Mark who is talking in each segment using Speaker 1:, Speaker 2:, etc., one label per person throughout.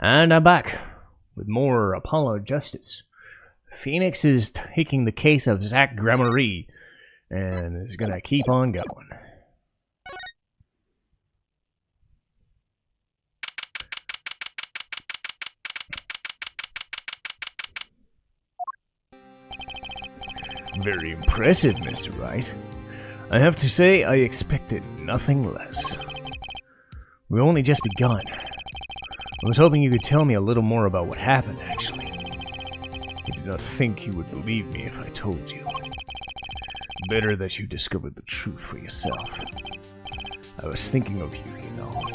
Speaker 1: And I'm back with more Apollo Justice. Phoenix is taking the case of Zach Gramarye and is gonna keep on going. Very impressive, Mr. Wright. I have to say, I expected nothing less. We've only just begun. I was hoping you could tell me a little more about what happened, actually. I did not think you would believe me if I told you. Better that you discovered the truth for yourself. I was thinking of you, you know.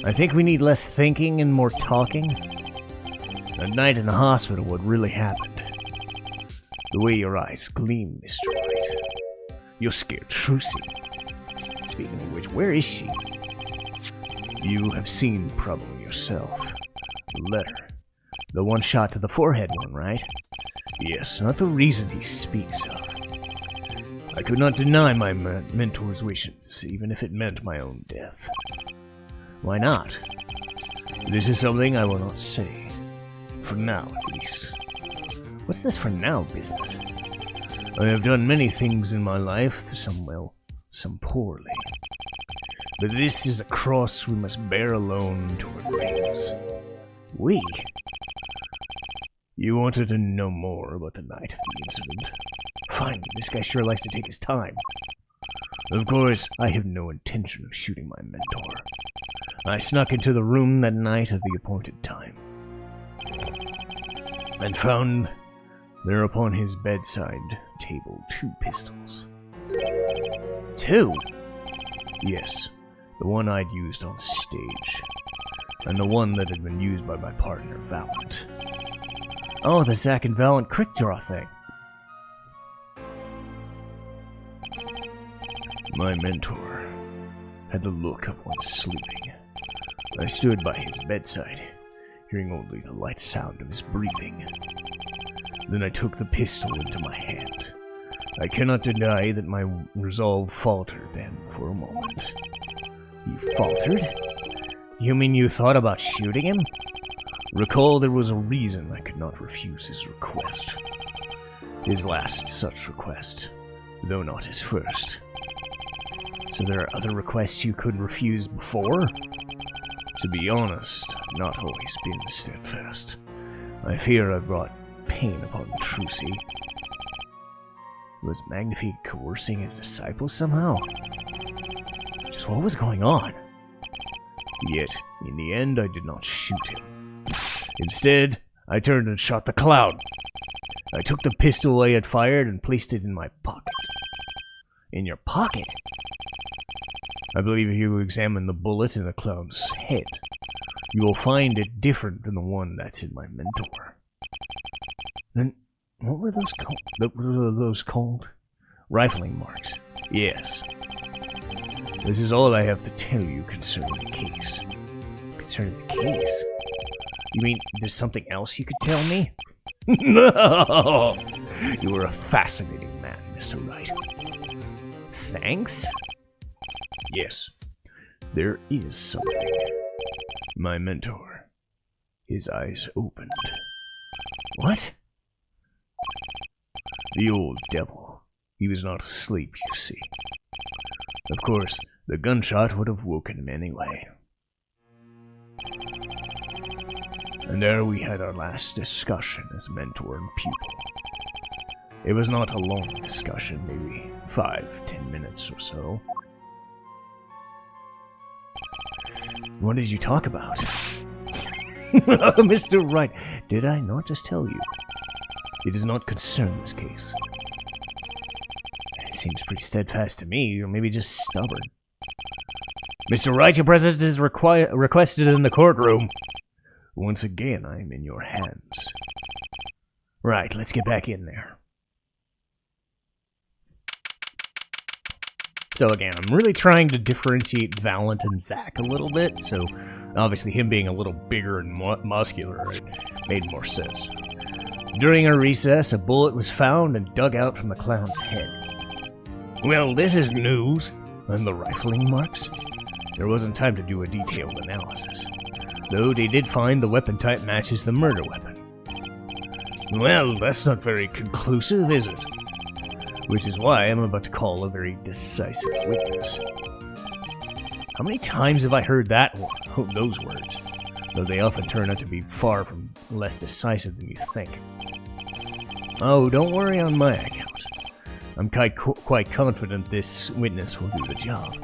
Speaker 1: I think we need less thinking and more talking. That night in the hospital, what really happened. The way your eyes gleam, Mr. Wright. You're scared Trucy. Speaking of which, where is she? You have seen the problem yourself. The letter. The one shot to the forehead one, right? Yes, not the reason he speaks of. I could not deny my mentor's wishes, even if it meant my own death. Why not? This is something I will not say. For now, at least. What's this for now business? I have done many things in my life, some well, some poorly. But this is a cross we must bear alone to our graves. We? You wanted to know more about the night of the incident. Fine, this guy sure likes to take his time. Of course, I have no intention of shooting my mentor. I snuck into the room that night at the appointed time. And found there upon his bedside table 2 pistols. 2? Yes. The one I'd used on stage, and the one that had been used by my partner, Valent. Oh, the Zack and Valent quick draw thing. My mentor had the look of one sleeping. I stood by his bedside, hearing only the light sound of his breathing. Then I took the pistol into my hand. I cannot deny that my resolve faltered then for a moment. You faltered? You mean you thought about shooting him? Recall there was a reason I could not refuse his request. His last such request, though not his first. So there are other requests you couldn't refuse before? To be honest, I've not always been steadfast. I fear I brought pain upon Trucy. Was Magnifique coercing his disciples somehow? Just what was going on? Yet, in the end, I did not shoot him. Instead, I turned and shot the clown. I took the pistol I had fired and placed it in my pocket. In your pocket? I believe if you examine the bullet in the clown's head, you will find it different from the one that's in my mentor. Then, what were those called? What were those called? Rifling marks. Yes. This is all I have to tell you concerning the case. Concerning the case? You mean there's something else you could tell me? No! You are a fascinating man, Mr. Wright. Thanks? Yes. There is something. My mentor. His eyes opened. What? The old devil. He was not asleep, you see. Of course, the gunshot would have woken him anyway. And there we had our last discussion as mentor and pupil. It was not a long discussion, maybe 5-10 minutes or so. What did you talk about? Mr. Wright, did I not just tell you? It does not concern this case. It seems pretty steadfast to me, or maybe just stubborn. Mr. Wright, your presence is requested in the courtroom. Once again, I am in your hands. Right, let's get back in there. So again, I'm really trying to differentiate Valent and Zack a little bit, so obviously him being a little bigger and muscular, it made more sense. During a recess, a bullet was found and dug out from the clown's head. Well, this is news. And the rifling marks? There wasn't time to do a detailed analysis. though they did find the weapon type matches the murder weapon. Well, that's not very conclusive, is it? Which is why I'm about to call a very decisive witness. How many times have I heard those words? Though they often turn out to be far from less decisive than you think. Oh, don't worry on my account. I'm quite confident this witness will do the job.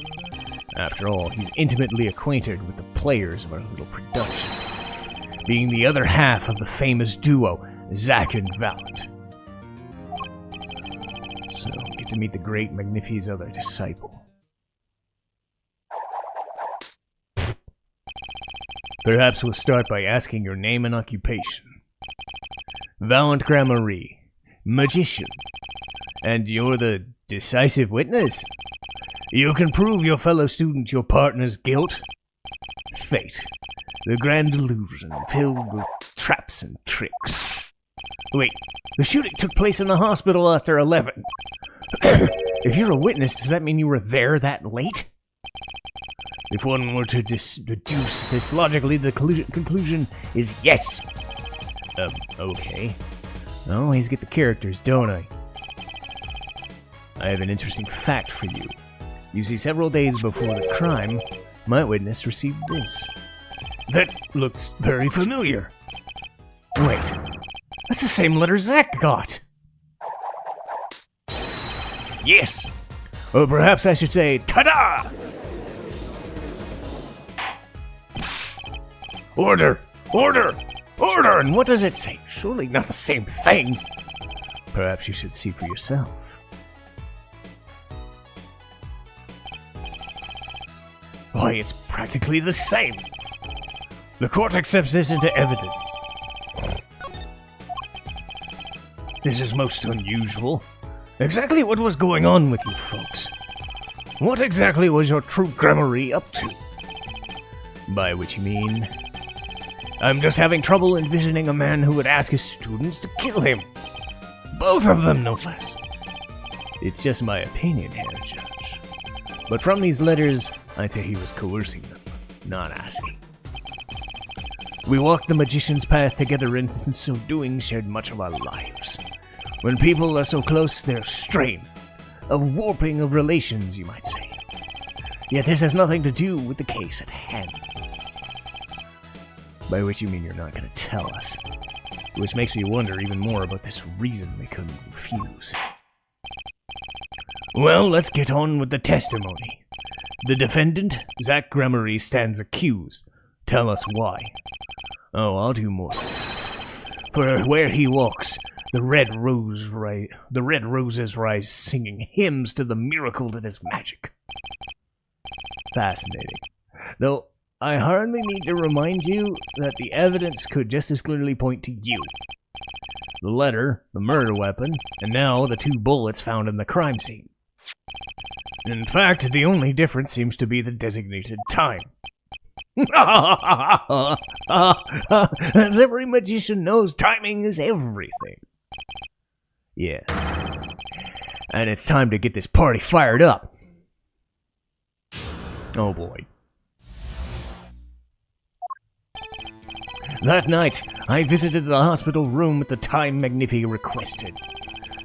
Speaker 1: After all, he's intimately acquainted with the players of our little production, being the other half of the famous duo, Zack and Valent. So, get to meet the great Magnifi's other disciple. Perhaps we'll start by asking your name and occupation. Valent Gramarye, magician. And you're the decisive witness? You can prove your fellow student your partner's guilt? Fate, the grand delusion filled with traps and tricks. Wait, the shooting took place in the hospital after 11. If you're a witness, does that mean you were there that late? If one were to deduce this logically, the conclusion is yes. Okay. I always get the characters, don't I? I have an interesting fact for you. You see, several days before the crime, my witness received this. That looks very familiar. Wait, that's the same letter Zack got. Yes! Or perhaps I should say, ta-da! Order! Order! Order! And what does it say? Surely not the same thing. Perhaps you should see for yourself. Why, it's practically the same. The court accepts this into evidence. This is most unusual. Exactly what was going on with you folks? What exactly was your true Gramarye up to? By which you mean... I'm just having trouble envisioning a man who would ask his students to kill him. Both of them, no less. It's just my opinion here, Judge. But from these letters, I'd say he was coercing them, not asking. We walked the magician's path together and in so doing shared much of our lives. When people are so close, there's strain, a warping of relations, you might say. Yet this has nothing to do with the case at hand. By which you mean you're not going to tell us. Which makes me wonder even more about this reason they couldn't refuse. Well, let's get on with the testimony. The defendant, Zack Gramarye, stands accused. Tell us why. Oh, I'll do more than that. For where he walks, the red roses rise singing hymns to the miracle that is magic. Fascinating. Though, I hardly need to remind you that the evidence could just as clearly point to you. The letter, the murder weapon, and now the 2 bullets found in the crime scene. In fact, the only difference seems to be the designated time. As every magician knows, timing is everything. Yeah. And it's time to get this party fired up. Oh boy. That night, I visited the hospital room at the time Magnifi requested.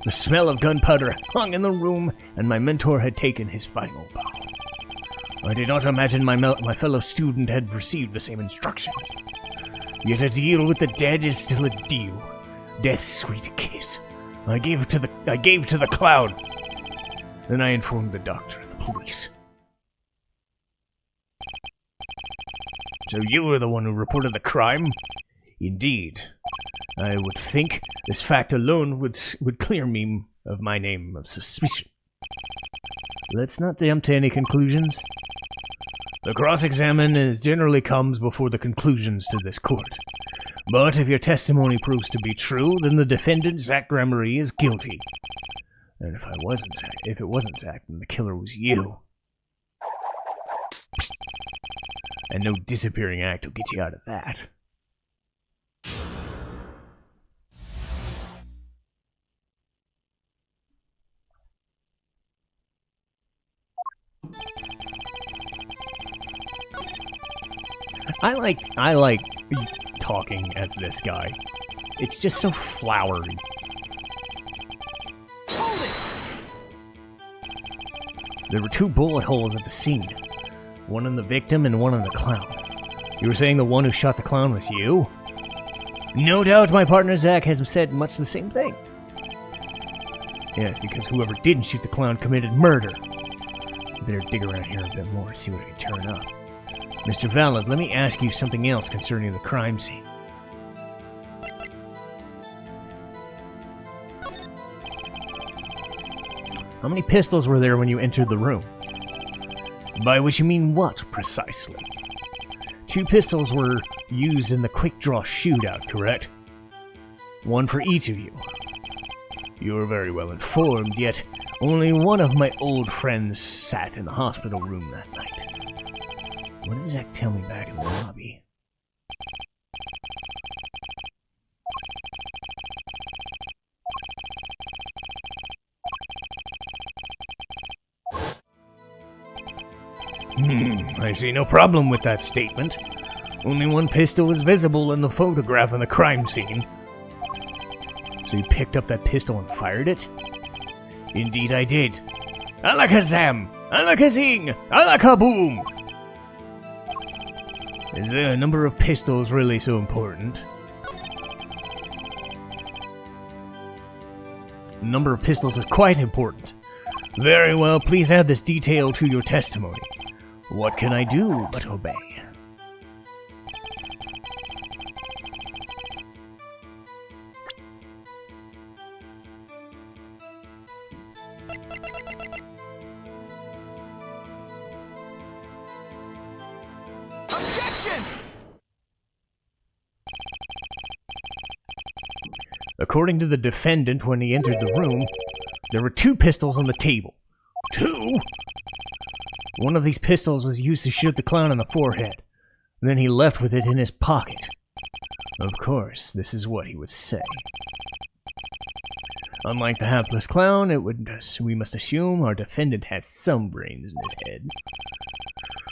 Speaker 1: The smell of gunpowder hung in the room, and my mentor had taken his final bow. I did not imagine my fellow student had received the same instructions. Yet a deal with the dead is still a deal. Death's sweet kiss. I gave to the cloud. Then I informed the doctor and the police. So you were the one who reported the crime? Indeed. I would think this fact alone would clear me of my name of suspicion. Let's not jump to any conclusions. The cross-examination generally comes before the conclusions to this court. But if your testimony proves to be true, then the defendant, Zack Gramarye, is guilty. And if it wasn't Zack, then the killer was you. Psst. And no disappearing act will get you out of that. I like talking as this guy. It's just so flowery.
Speaker 2: Hold it!
Speaker 1: There were 2 bullet holes at the scene. One in the victim and one in the clown. You were saying the one who shot the clown was you? No doubt my partner Zach has said much the same thing. Yes, because whoever didn't shoot the clown committed murder. I better dig around here a bit more and see what I can turn up. Mr. Valent, let me ask you something else concerning the crime scene. How many pistols were there when you entered the room? By which you mean what, precisely? 2 pistols were used in the quick-draw shootout, correct? 1 for each of you. You are very well informed, yet only one of my old friends sat in the hospital room that night. What did Zach tell me back in the lobby? I see no problem with that statement. Only 1 pistol was visible in the photograph in the crime scene. So you picked up that pistol and fired it? Indeed I did. Alakazam! Alakazing! Alakaboom! Is the number of pistols really so important? The number of pistols is quite important. Very well, please add this detail to your testimony. What can I do but obey?
Speaker 2: Objection!
Speaker 1: According to the defendant, when he entered the room, there were 2 pistols on the table. 2? One of these pistols was used to shoot the clown in the forehead. Then he left with it in his pocket. Of course, this is what he would say. Unlike the hapless clown, we must assume our defendant has some brains in his head.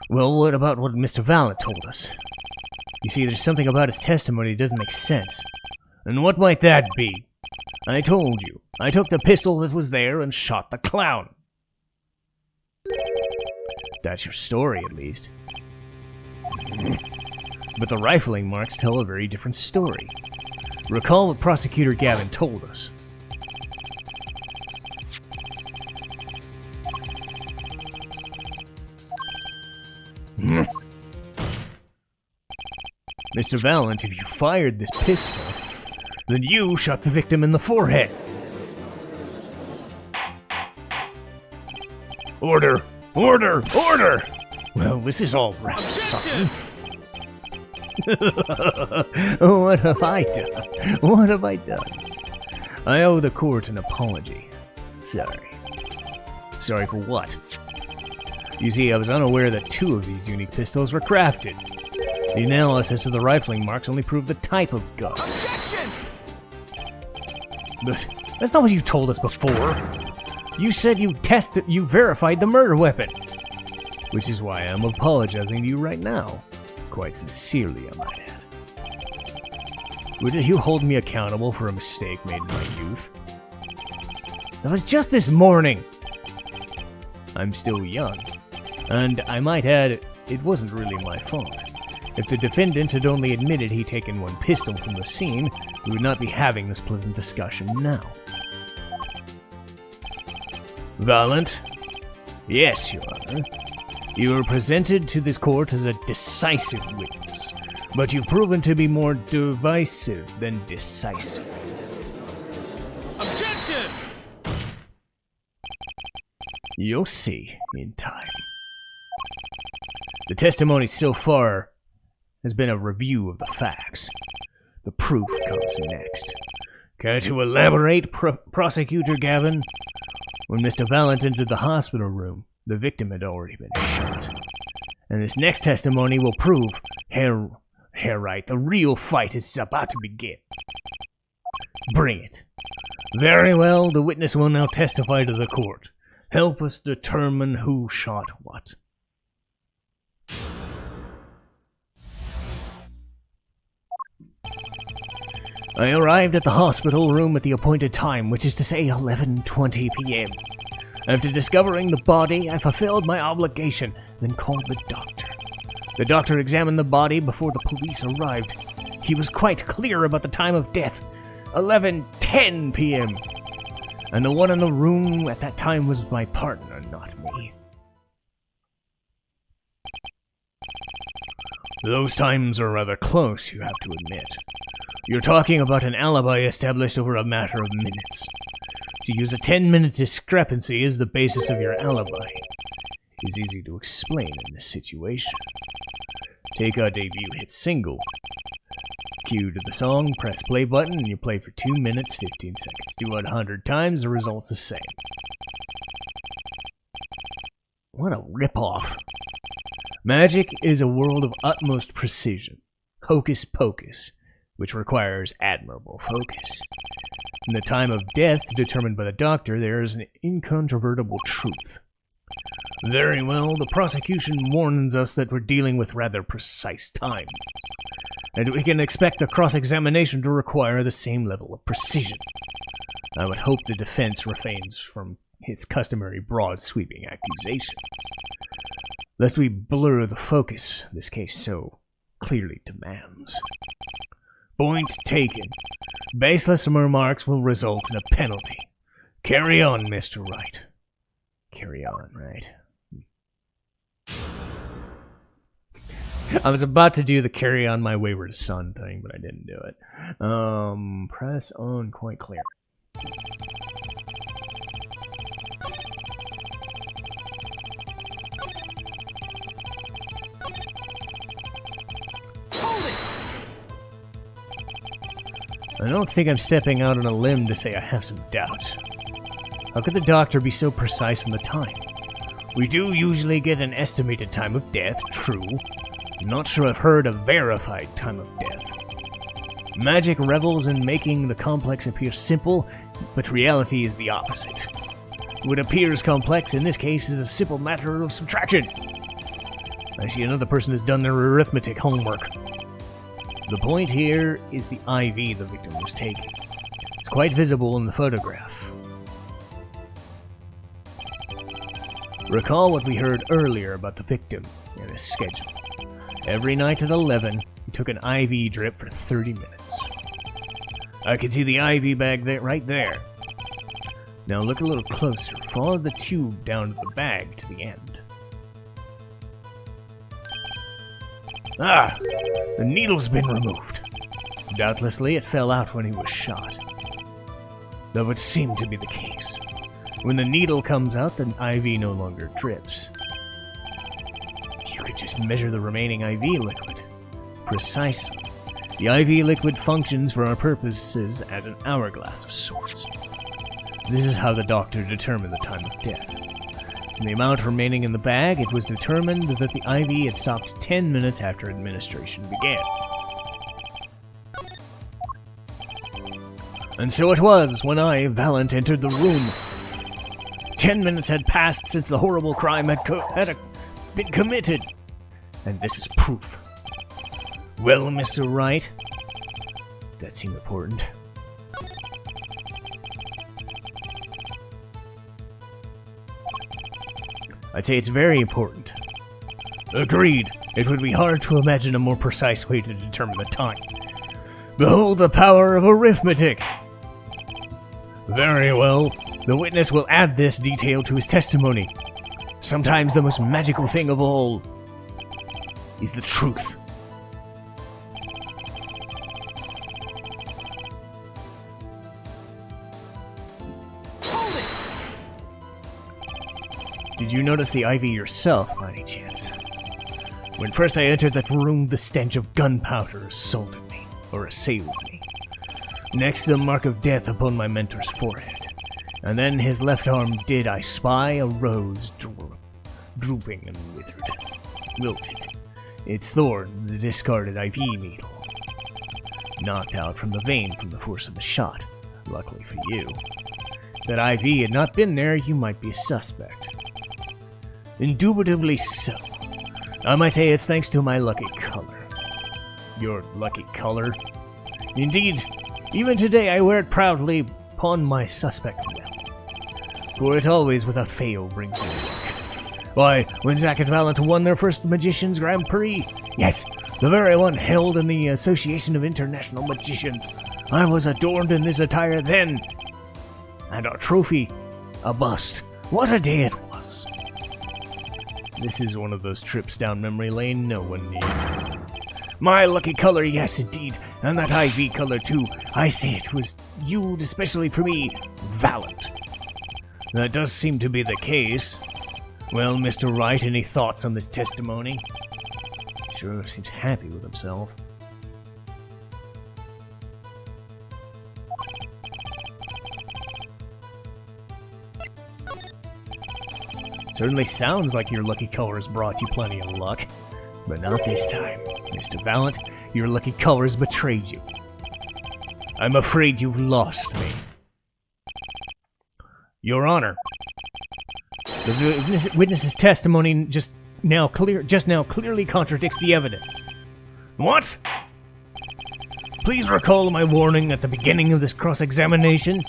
Speaker 1: Well, what about what Mr. Valent told us? You see, there's something about his testimony that doesn't make sense. And what might that be? I told you. I took the pistol that was there and shot the clown. That's your story, at least. But the rifling marks tell a very different story. Recall what Prosecutor Gavin told us. Mr. Valent, if you fired this pistol, then you shot the victim in the forehead. Order! Order! Order! Well, this is all rather something. What have I done? What have I done? I owe the court an apology. Sorry. Sorry for what? You see, I was unaware that 2 of these unique pistols were crafted. The analysis of the rifling marks only proved the type of gun.
Speaker 2: Objection!
Speaker 1: But that's not what you told us before. You said you verified the murder weapon. Which is why I'm apologizing to you right now. Quite sincerely, I might add. Would you hold me accountable for a mistake made in my youth? That was just this morning! I'm still young. And I might add, it wasn't really my fault. If the defendant had only admitted he'd taken 1 pistol from the scene, we would not be having this pleasant discussion now. Valent? Yes, Your Honor. You were presented to this court as a decisive witness, but you've proven to be more divisive than decisive.
Speaker 2: Objection!
Speaker 1: You'll see in time. The testimony so far has been a review of the facts. The proof comes next. Care to elaborate, Prosecutor Gavin? When Mr. Valent entered the hospital room, the victim had already been shot. And this next testimony will prove, Herr Wright, the real fight is about to begin. Bring it. Very well, the witness will now testify to the court. Help us determine who shot what. I arrived at the hospital room at the appointed time, which is to say 11:20 p.m. After discovering the body, I fulfilled my obligation, then called the doctor. The doctor examined the body before the police arrived. He was quite clear about the time of death, 11:10 p.m. And the one in the room at that time was my partner, not me. Those times are rather close, you have to admit. You're talking about an alibi established over a matter of minutes. To use a 10-minute discrepancy as the basis of your alibi is easy to explain in this situation. Take a debut hit single. Cue to the song, press play button, and you play for 2 minutes, 15 seconds. Do it 100 times, the result's the same. What a ripoff. Magic is a world of utmost precision, hocus pocus, which requires admirable focus. In the time of death determined by the doctor, there is an incontrovertible truth. Very well, the prosecution warns us that we're dealing with rather precise time, and we can expect the cross-examination to require the same level of precision. I would hope the defense refrains from its customary broad sweeping accusations, lest we blur the focus this case so clearly demands. Point taken. Baseless remarks will result in a penalty. Carry on, Mr. Wright. Carry on, right? I was about to do the carry on my wayward son thing, but I didn't do it. Press on quite clear. I don't think I'm stepping out on a limb to say I have some doubts. How could the doctor be so precise in the time? We do usually get an estimated time of death, true. I'm not sure I've heard a verified time of death. Magic revels in making the complex appear simple, but reality is the opposite. What appears complex in this case is a simple matter of subtraction. I see another person has done their arithmetic homework. The point here is the IV the victim was taking. It's quite visible in the photograph. Recall what we heard earlier about the victim and his schedule. Every night at 11, he took an IV drip for 30 minutes. I can see the IV bag there, right there. Now look a little closer. Follow the tube down to the bag to the end. Ah! The needle's been removed. Doubtlessly, it fell out when he was shot. That would seem to be the case. When the needle comes out, the IV no longer drips. You could just measure the remaining IV liquid. Precisely. The IV liquid functions for our purposes as an hourglass of sorts. This is how the doctor determined the time of death. From the amount remaining in the bag, it was determined that the IV had stopped 10 minutes after administration began. And so it was when I, Valent, entered the room. 10 minutes had passed since the horrible crime had been committed. And this is proof. Well, Mr. Wright, that seemed important. I'd say it's very important. Agreed. It would be hard to imagine a more precise way to determine the time. Behold the power of arithmetic! Very well. The witness will add this detail to his testimony. Sometimes the most magical thing of all is the truth. Did you notice the IV yourself, by any chance? When first I entered that room, the stench of gunpowder assaulted me, or assailed me. Next, the mark of death upon my mentor's forehead. And then his left arm did I spy a rose drooping and withered, wilted. Its thorn, the discarded IV needle. Knocked out from the vein from the force of the shot, luckily for you. If that IV had not been there, you might be a suspect. Indubitably so. I might say it's thanks to my lucky color. Your lucky color? Indeed, Even today I wear it proudly upon my suspect well. For it always without fail brings me luck. Why, when Zack and Valent won their first Magicians Grand Prix, yes, the very one held in the Association of International Magicians, I was adorned in this attire then. And a trophy, a bust. What a day it was. This is one of those trips down memory lane no one needs. My lucky color, yes indeed, and that IV color too. I say it was used especially for me, Valent. That does seem to be the case. Well, Mr. Wright, any thoughts on this testimony? Sure seems happy with himself. Certainly sounds like your lucky colors brought you plenty of luck. But not this time. Mr. Valent, your lucky colors betrayed you. I'm afraid you've lost me. Your Honor, the witness's testimony just now clearly contradicts the evidence. What? Please recall my warning at the beginning of this cross-examination.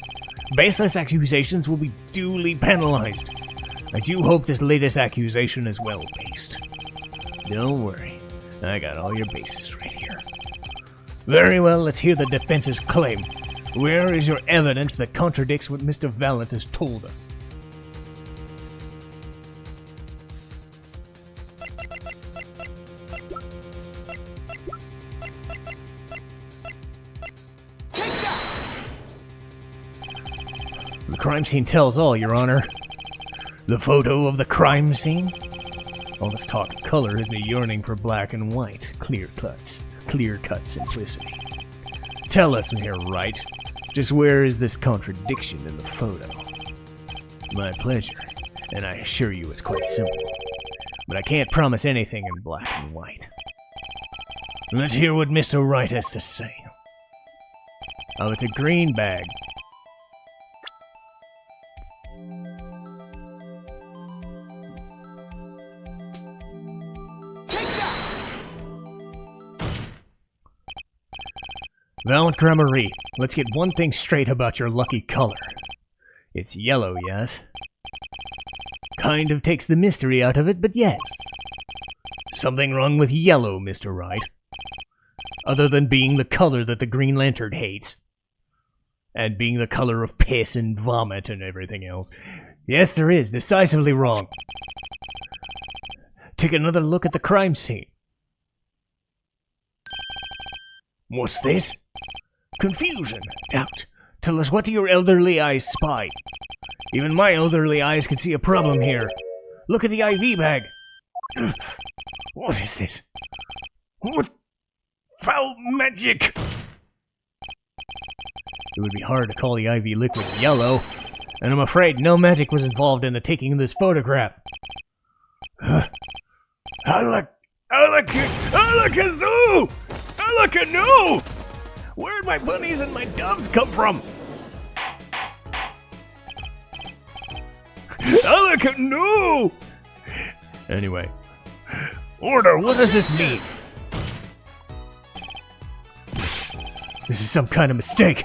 Speaker 1: Baseless accusations will be duly penalized. I do hope this latest accusation is well-based. Don't worry, I got all your bases right here. Very well, let's hear the defense's claim. Where is your evidence that contradicts what Mr. Valent has told us?
Speaker 2: Take that!
Speaker 1: The crime scene tells all, Your Honor. The photo of the crime scene? All this talk of color has me yearning for black and white, clear-cut simplicity. Tell us, Mayor Wright, just where is this contradiction in the photo? My pleasure, and I assure you it's quite simple. But I can't promise anything in black and white. Let's hear what Mr. Wright has to say. Oh, it's a green bag. Valent Gramarye, let's get one thing straight about your lucky color. It's yellow, yes? Kind of takes the mystery out of it, but yes. Something wrong with yellow, Mr. Wright. Other than being the color that the Green Lantern hates. And being the color of piss and vomit and everything else. Yes, there is. Decisively wrong. Take another look at the crime scene. What's this? Confusion, doubt. Tell us, what do your elderly eyes spy? Even my elderly eyes can see a problem here. Look at the IV bag. What is this? What foul magic? It would be hard to call the IV liquid yellow, and I'm afraid no magic was involved in the taking of this photograph. Alakazoo! Alakazoo! Where'd my bunnies and my doves come from? Alakazoo! Anyway. Order, what does this mean? This is some kind of mistake.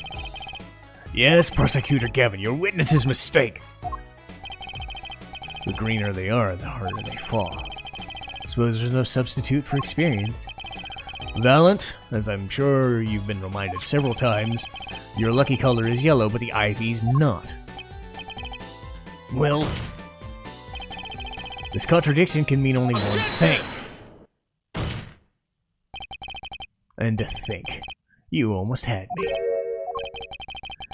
Speaker 1: Yes, Prosecutor Gavin, your witness's mistake. The greener they are, the harder they fall. Suppose there's no substitute for experience. Valent, as I'm sure you've been reminded several times, your lucky color is yellow, but the IV's not. Well, this contradiction can mean only one thing. And to think, you almost had me.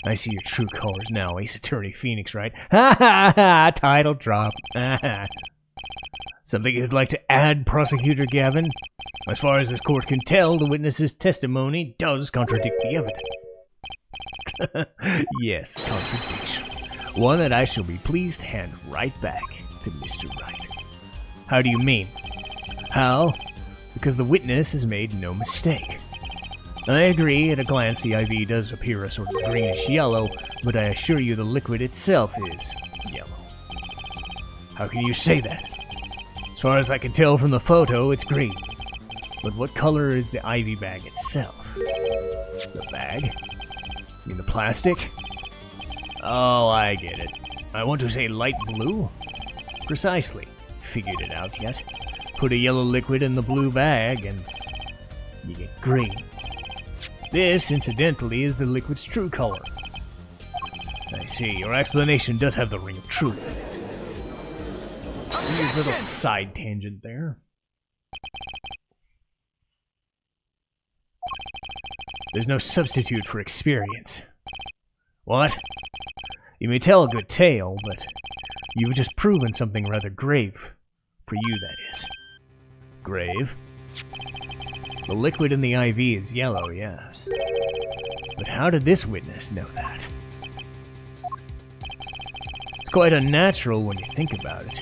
Speaker 1: I see your true colors now, Ace Attorney Phoenix, right? Ha ha ha! Title drop. Something you'd like to add, Prosecutor Gavin? As far as this court can tell, the witness's testimony does contradict the evidence. Yes, contradiction. One that I shall be pleased to hand right back to Mr. Wright. How do you mean? How? Because the witness has made no mistake. I agree, at a glance the IV does appear a sort of greenish yellow, but I assure you the liquid itself is yellow. How can you say that? As far as I can tell from the photo, it's green. But what color is the IV bag itself? The bag? mean the plastic? Oh, I get it. I want to say light blue? Precisely. Figured it out yet. Put a yellow liquid in the blue bag and you get green. This, incidentally, is the liquid's true color. I see, your explanation does have the ring of truth in it. Weird little side tangent there. There's no substitute for experience. What? You may tell a good tale, but you've just proven something rather grave. For you, that is. Grave? The liquid in the IV is yellow, yes. But how did this witness know that? It's quite unnatural when you think about it.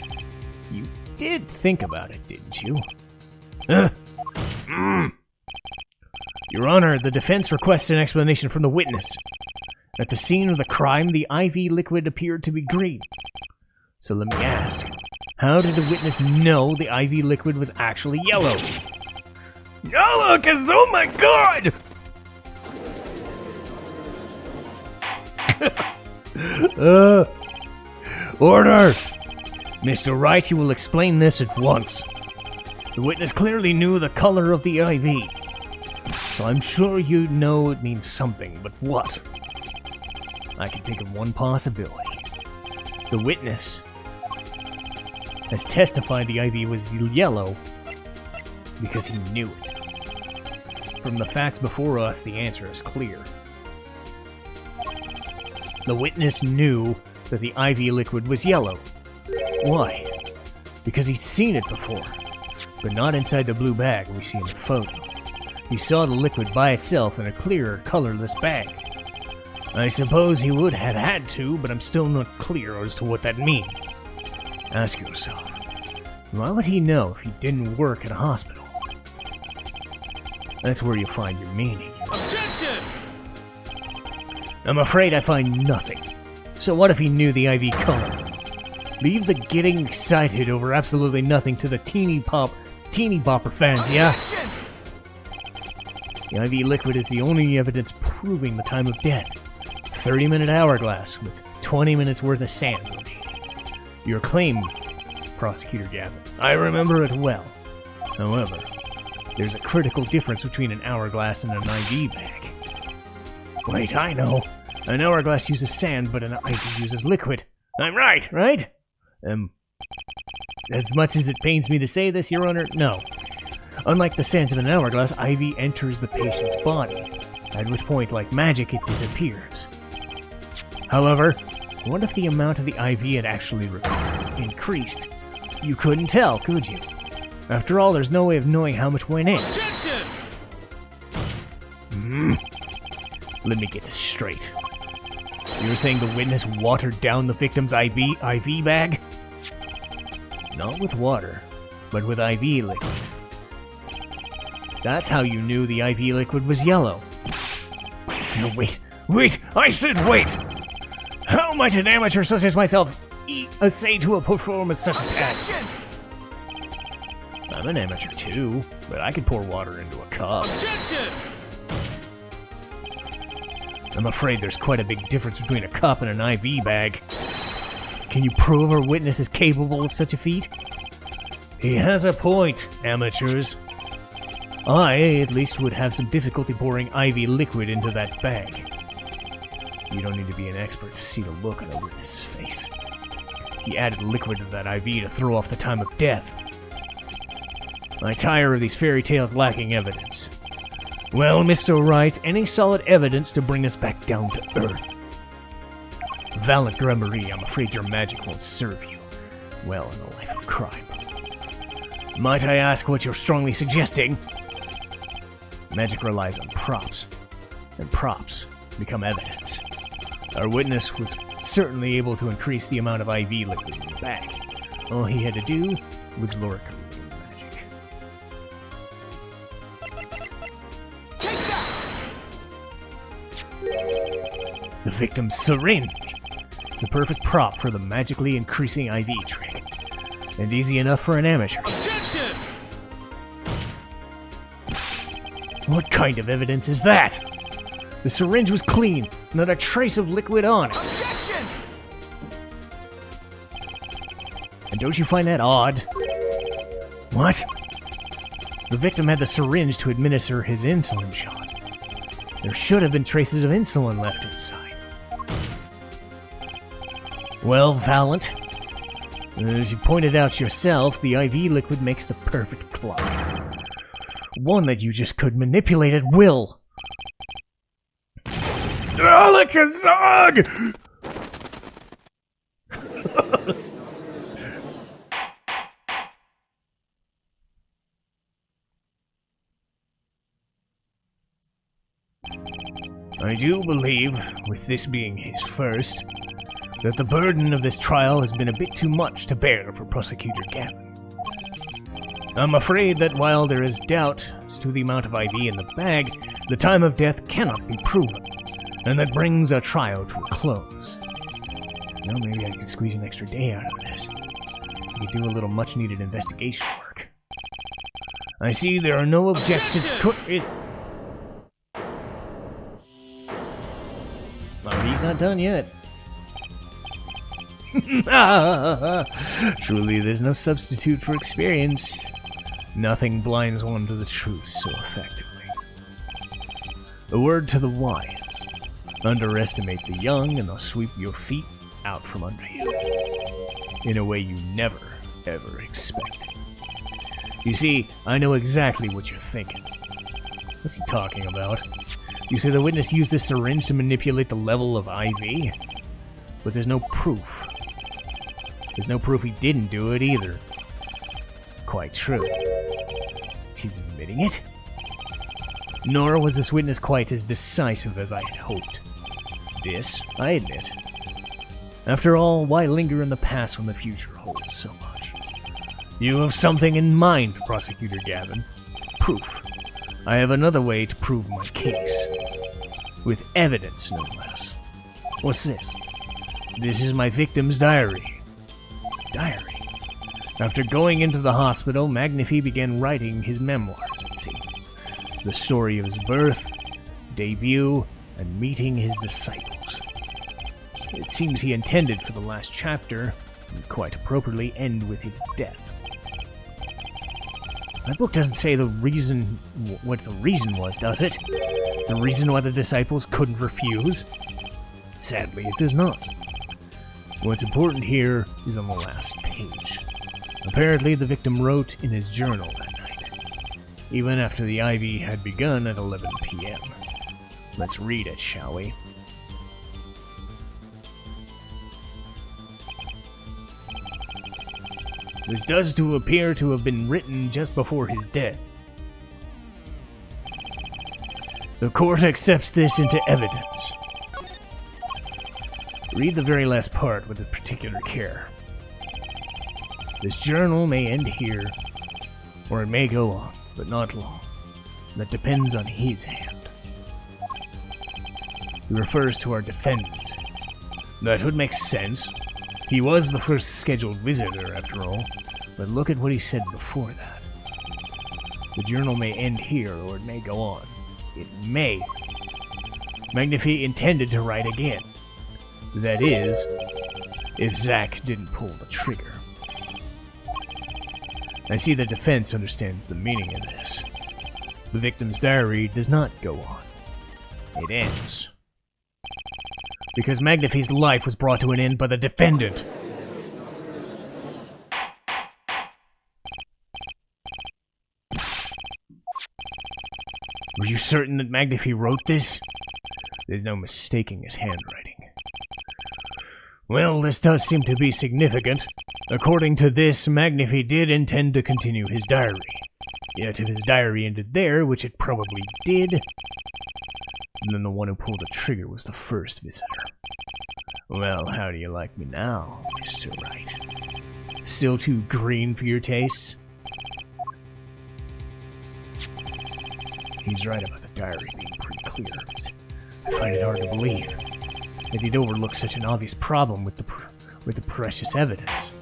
Speaker 1: You did think about it, didn't you? Your Honor, the defense requests an explanation from the witness. At the scene of the crime, the IV liquid appeared to be green. So let me ask, how did the witness know the IV liquid was actually yellow? Yellow, cause oh my god! Order! Mr. Wright, you will explain this at once. The witness clearly knew the color of the IV. So I'm sure you know it means something, but what? I can think of one possibility. The witness has testified the IV was yellow because he knew it. From the facts before us, the answer is clear. The witness knew that the IV liquid was yellow. Why? Because he'd seen it before, but not inside the blue bag we see in the photo. He saw the liquid by itself in a clear, colorless bag. I suppose he would have had to, but I'm still not clear as to what that means. Ask yourself, why would he know if he didn't work at a hospital? That's where you find your meaning.
Speaker 2: Objection!
Speaker 1: I'm afraid I find nothing. So what if he knew the IV color? Leave the getting excited over absolutely nothing to the teeny bopper fans, yeah?
Speaker 2: Objection!
Speaker 1: The IV liquid is the only evidence proving the time of death. 30-minute hourglass with 20 minutes worth of sand remaining. Your claim, Prosecutor Gavin, I remember it well. However, there's a critical difference between an hourglass and an IV bag. Wait, I know. An hourglass uses sand, but an IV uses liquid. I'm right, right? As much as it pains me to say this, Your Honor, no. Unlike the sands of an hourglass, IV enters the patient's body, at which point, like magic, it disappears. However, what if the amount of the IV had actually increased? You couldn't tell, could you? After all, there's no way of knowing how much went in.
Speaker 2: Objection!
Speaker 1: Let me get this straight. You were saying the witness watered down the victim's IV bag? Not with water, but with IV liquid. That's how you knew the IV liquid was yellow. No, wait! I said wait! How might an amateur such as myself essay to perform such a task? I'm an amateur too, but I could pour water into a cup.
Speaker 2: Objection!
Speaker 1: I'm afraid there's quite a big difference between a cup and an IV bag. Can you prove our witness is capable of such a feat? He has a point, amateurs. I, at least, would have some difficulty pouring IV liquid into that bag. You don't need to be an expert to see the look on the witness's face. He added liquid to that IV to throw off the time of death. I tire of these fairy tales lacking evidence. Well, Mr. Wright, any solid evidence to bring us back down to earth? Valet Gremerie, I'm afraid your magic won't serve you well in a life of crime. Might I ask what you're strongly suggesting? Magic relies on props, and props become evidence. Our witness was certainly able to increase the amount of IV liquid in the bag. All he had to do was lure magic.
Speaker 2: Take that!
Speaker 1: The victim's syringe. It's the perfect prop for the magically increasing IV trick, and easy enough for an amateur.
Speaker 2: Objection!
Speaker 1: What kind of evidence is that? The syringe was clean, not a trace of liquid on it.
Speaker 2: Objection!
Speaker 1: And don't you find that odd? What? The victim had the syringe to administer his insulin shot. There should have been traces of insulin left inside. Well, Valent, as you pointed out yourself, the IV liquid makes the perfect plug. One that you just could manipulate at will. Alakazam! I do believe, with this being his first, that the burden of this trial has been a bit too much to bear for Prosecutor Gavin. I'm afraid that while there is doubt as to the amount of IV in the bag, the time of death cannot be proven, and that brings our trial to a close. Well, maybe I can squeeze an extra day out of this. We could do a little much-needed investigation work. I see there are no objections. Oh, he's not done yet. Truly, there's no substitute for experience. Nothing blinds one to the truth so effectively. A word to the wise. Underestimate the young and they'll sweep your feet out from under you. In a way you never, ever expected. You see, I know exactly what you're thinking. What's he talking about? You say the witness used this syringe to manipulate the level of IV? But there's no proof. There's no proof he didn't do it either. Quite true. He's admitting it? Nor was this witness quite as decisive as I had hoped. This, I admit. After all, why linger in the past when the future holds so much? You have something in mind, Prosecutor Gavin. Proof. I have another way to prove my case. With evidence, no less. What's this? This is my victim's diary. Diary? After going into the hospital, Magnifi began writing his memoirs, it seems. The story of his birth, debut, and meeting his disciples. It seems he intended for the last chapter, and quite appropriately, end with his death. My book doesn't say the reason, what the reason was, does it? The reason why the disciples couldn't refuse? Sadly, it does not. What's important here is on the last page. Apparently, the victim wrote in his journal that night, even after the IV had begun at 11 p.m. Let's read it, shall we? This does appear to have been written just before his death. The court accepts this into evidence. Read the very last part with particular care. This journal may end here, or it may go on, but not long. That depends on his hand. He refers to our defendant. That would make sense. He was the first scheduled visitor, after all, but look at what he said before that. The journal may end here, or it may go on. It may. Magnifi intended to write again. That is, if Zack didn't pull the trigger. I see the defense understands the meaning of this. The victim's diary does not go on. It ends. Because Magnifi's life was brought to an end by the defendant. Were you certain that Magnifi wrote this? There's no mistaking his handwriting. Well, this does seem to be significant. According to this, Magnifi did intend to continue his diary. Yet if his diary ended there, which it probably did, then the one who pulled the trigger was the first visitor. Well, how do you like me now, Mr. Wright? Still too green for your tastes? He's right about the diary being pretty clear. I find it hard to believe that he'd overlook such an obvious problem with the precious evidence.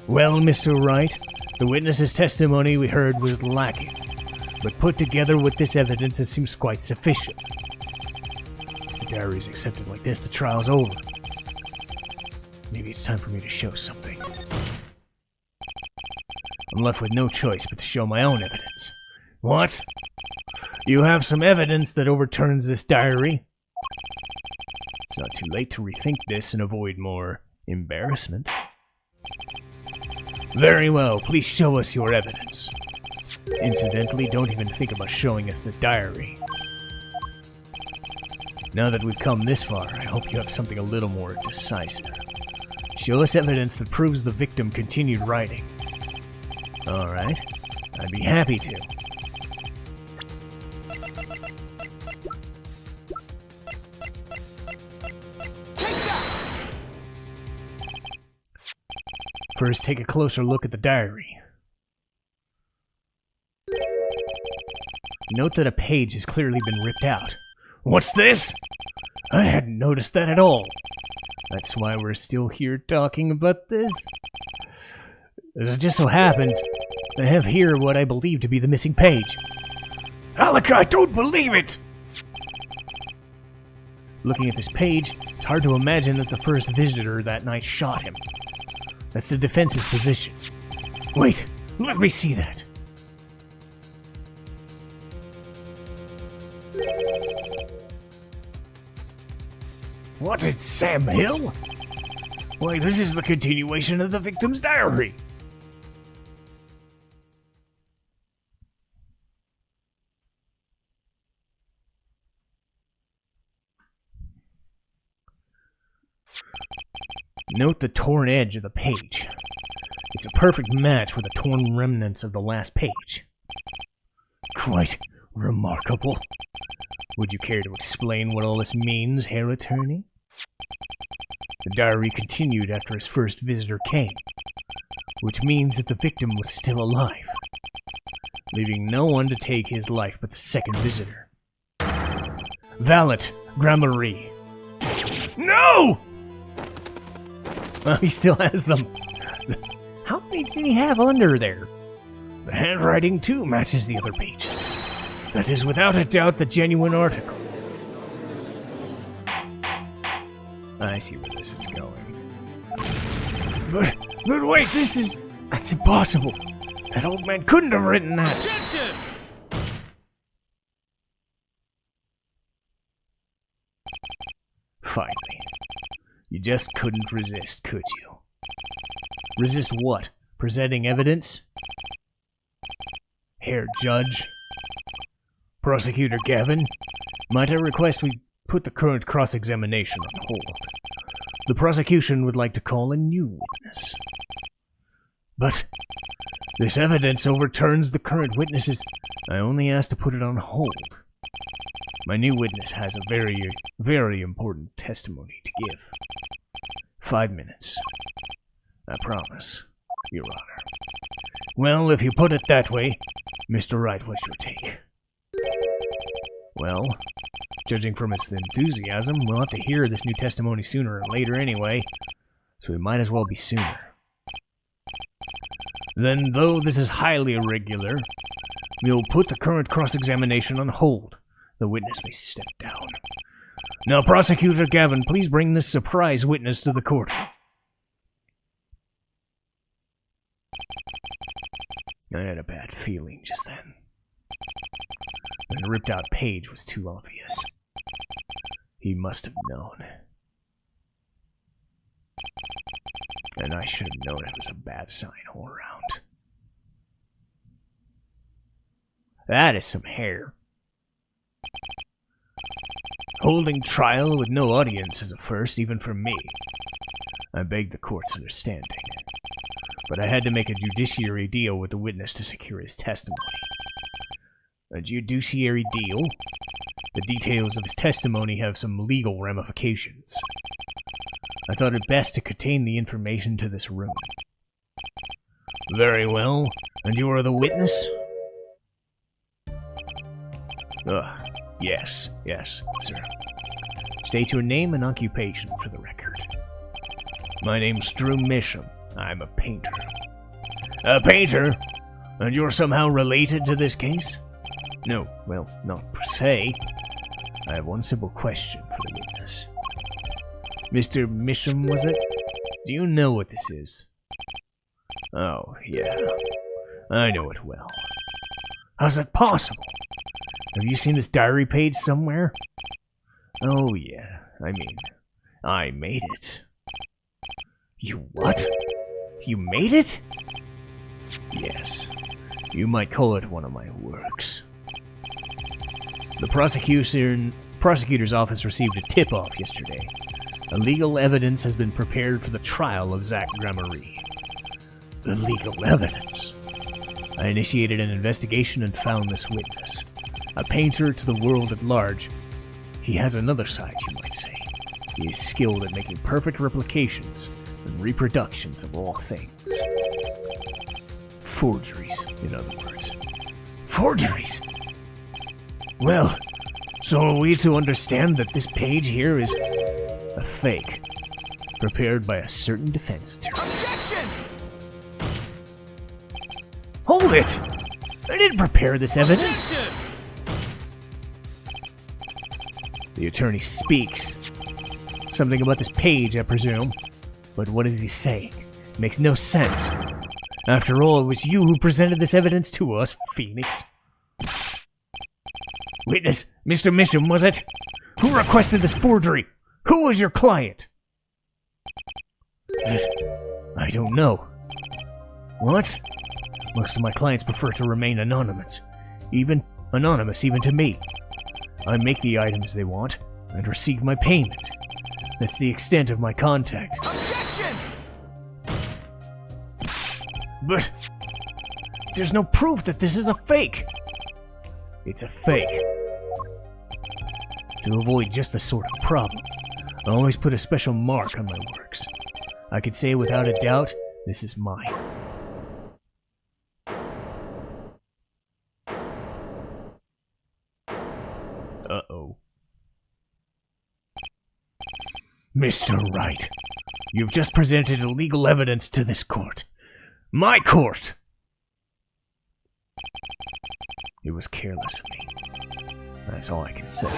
Speaker 1: Well, Mr. Wright, the witness's testimony we heard was lacking. but put together with this evidence, it seems quite sufficient. If the diary is accepted like this, the trial's over. Maybe it's time for me to show something. I'm left with no choice but to show my own evidence. What? You have some evidence that overturns this diary? It's not too late to rethink this and avoid more embarrassment. Very well, please show us your evidence. Incidentally, don't even think about showing us the diary. Now that we've come this far, I hope you have something a little more decisive. Show us evidence that proves the victim continued writing. Alright, I'd be happy to. First, take a closer look at the diary. Note that a page has clearly been ripped out. What's this? I hadn't noticed that at all. That's why we're still here talking about this. As it just so happens, I have here what I believe to be the missing page. Alec, I don't believe it! Looking at this page, it's hard to imagine that the first visitor that night shot him. That's the defense's position. Wait, let me see that. What, it's Sam Hill? Why, this is the continuation of the victim's diary. Note the torn edge of the page. It's a perfect match with the torn remnants of the last page. Quite remarkable. Would you care to explain what all this means, Herr Attorney? The diary continued after his first visitor came, which means that the victim was still alive, leaving no one to take his life but the second visitor. Valet, Gramarye. No! Well, he still has them. How many did he have under there? The handwriting, too, matches the other pages. That is without a doubt the genuine article. I see where this is going. But wait, that's impossible. That old man couldn't have written that.
Speaker 2: Objection!
Speaker 1: Finally. You just couldn't resist, could you? Resist what? Presenting evidence? Herr Judge? Prosecutor Gavin? Might I request we put the current cross-examination on hold? The prosecution would like to call a new witness. But this evidence overturns the current witnesses. I only asked to put it on hold. My new witness has a very, very important testimony to give. 5 minutes. I promise, Your Honor. Well, if you put it that way, Mr. Wright, what's your take? Well, judging from his enthusiasm, we'll have to hear this new testimony sooner or later anyway, so it might as well be sooner. Then, though this is highly irregular, we'll put the current cross-examination on hold. The witness may step down. Now, Prosecutor Gavin, please bring this surprise witness to the court. I had a bad feeling just then. The ripped-out page was too obvious. He must have known. And I should have known it was a bad sign all around. That is some hair. Holding trial with no audience is a first, even for me. I beg the court's understanding. But I had to make a judiciary deal with the witness to secure his testimony. A judiciary deal? The details of his testimony have some legal ramifications. I thought it best to contain the information to this room. Very well. And you are the witness? Yes, sir. State your name and occupation for the record. My name's Drew Misham. I'm a painter. A painter? And you're somehow related to this case? No, well, not per se. I have one simple question for the witness. Mr. Misham, was it? Do you know what this is? Oh, yeah. I know it well. How's that possible? Have you seen this diary page somewhere? Oh, yeah. I made it. You what? You made it? Yes. You might call it one of my works. The prosecutor's office received a tip-off yesterday. Illegal evidence has been prepared for the trial of Zach Gramarye. Illegal evidence? I initiated an investigation and found this witness. A painter to the world at large. He has another side, you might say. He is skilled at making perfect replications and reproductions of all things. Forgeries, in other words. Forgeries? Well, so are we to understand that this page here is a fake, prepared by a certain defense attorney?
Speaker 2: Objection!
Speaker 1: Hold it! I didn't prepare this evidence!
Speaker 2: Objection!
Speaker 1: The attorney speaks. Something about this page, I presume. But what is he saying? It makes no sense. After all, it was you who presented this evidence to us, Phoenix. Witness, Mr. Misham, was it? Who requested this forgery? Who was your client? This... I don't know. What? Most of my clients prefer to remain anonymous. Even to me. I make the items they want, and receive my payment. That's the extent of my contact.
Speaker 2: Objection!
Speaker 1: But... there's no proof that this is a fake! It's a fake. To avoid just this sort of problem, I always put a special mark on my works. I could say without a doubt, this is mine. Uh-oh. Mr. Wright, you've just presented illegal evidence to this court. My court! It was careless of me. That's all I can say.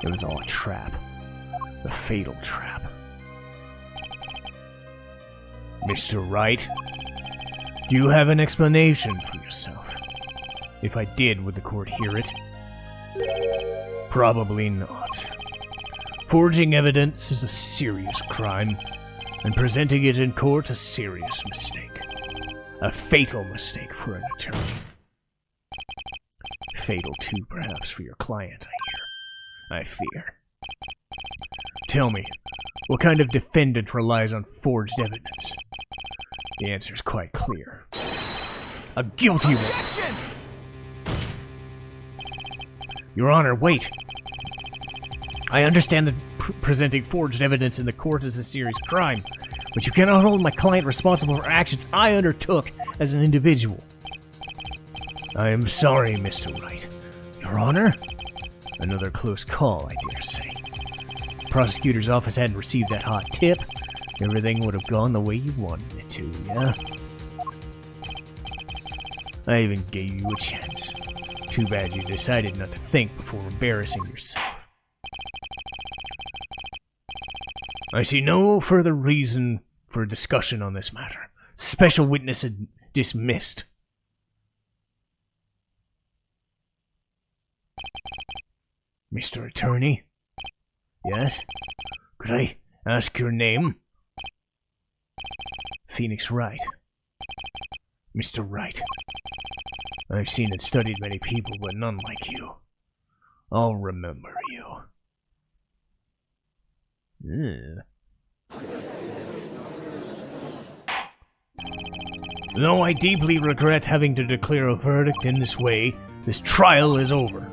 Speaker 1: It was all a trap. A fatal trap. Mr. Wright, do you have an explanation for yourself? If I did, would the court hear it? Probably not. Forging evidence is a serious crime, and presenting it in court a serious mistake. A fatal mistake for an attorney. Fatal too, perhaps, for your client, I fear. Tell me, what kind of defendant relies on forged evidence? The answer's quite clear. A guilty
Speaker 2: Objection!
Speaker 1: one. Your Honor, wait. I understand that presenting forged evidence in the court is a serious crime, but you cannot hold my client responsible for actions I undertook as an individual. I am sorry, Mr. Wright. Your Honor? Another close call, I dare say. The prosecutor's office hadn't received that hot tip. Everything would have gone the way you wanted it to, yeah? I even gave you a chance. Too bad you decided not to think before embarrassing yourself. I see no further reason for a discussion on this matter. Special witness dismissed. Mr. Attorney? Yes? Could I ask your name? Phoenix Wright. Mr. Wright. I've seen and studied many people, but none like you. I'll remember you. Though I deeply regret having to declare a verdict in this way, this trial is over.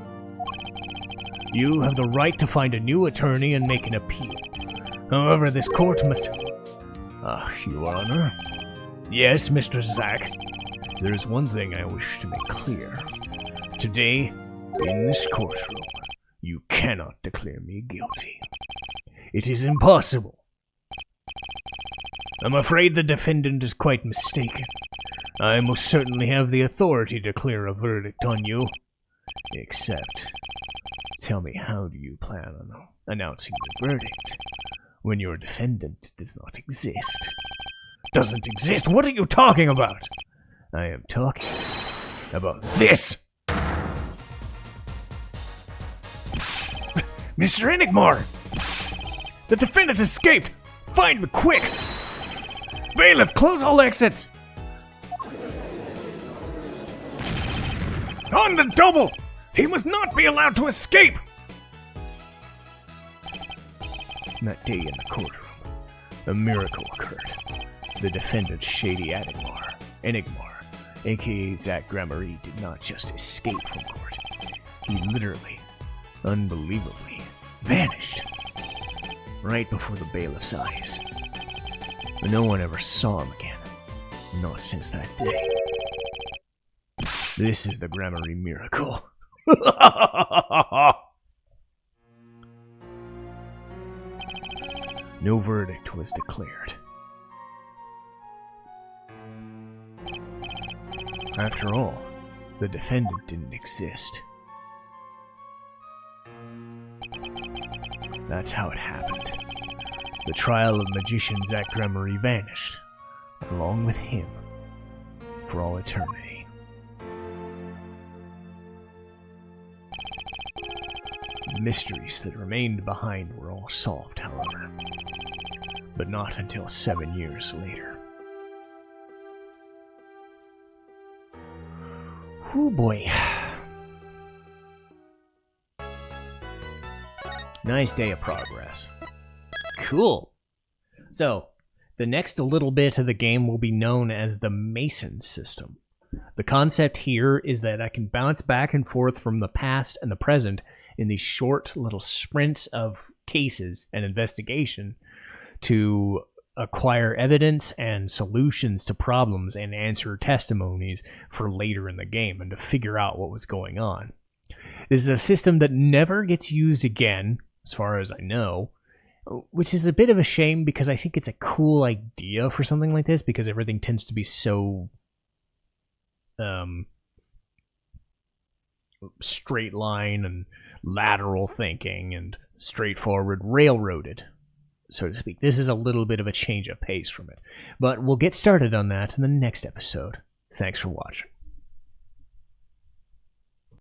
Speaker 1: You have the right to find a new attorney and make an appeal. However, this court must... Your Honor? Yes, Mr. Zack. There's one thing I wish to make clear. Today, in this courtroom, you cannot declare me guilty. It is impossible. I'm afraid the defendant is quite mistaken. I most certainly have the authority to declare a verdict on you. Except, tell me, how do you plan on announcing the verdict when your defendant does not exist? Doesn't exist? What are you talking about? I am talking about this! Mr. Enigmar! The defendant's escaped! Find me quick! Bailiff, close all exits! On the double! He must not be allowed to escape! That day in the courtroom, a miracle occurred. The defendant, Shady Enigmar, aka Zach Gramarye, did not just escape from court. He literally, unbelievably, vanished. Right before the bailiff's eyes. But no one ever saw him again. Not since that day. This is the Gramarye miracle. No verdict was declared. After all, the defendant didn't exist. That's how it happened. The trial of magician Zach Gramarye vanished, along with him, for all eternity. The mysteries that remained behind were all solved, however, but not until 7 years later. Oh boy. Nice day of progress. Cool. So, the next little bit of the game will be known as the Mason system. The concept here is that I can bounce back and forth from the past and the present in these short little sprints of cases and investigation to acquire evidence and solutions to problems and answer testimonies for later in the game and to figure out what was going on. This is a system that never gets used again, as far as I know, which is a bit of a shame because I think it's a cool idea for something like this because everything tends to be so straight line and lateral thinking and straightforward, railroaded, so to speak. This is a little bit of a change of pace from it. But we'll get started on that in the next episode. Thanks for watching.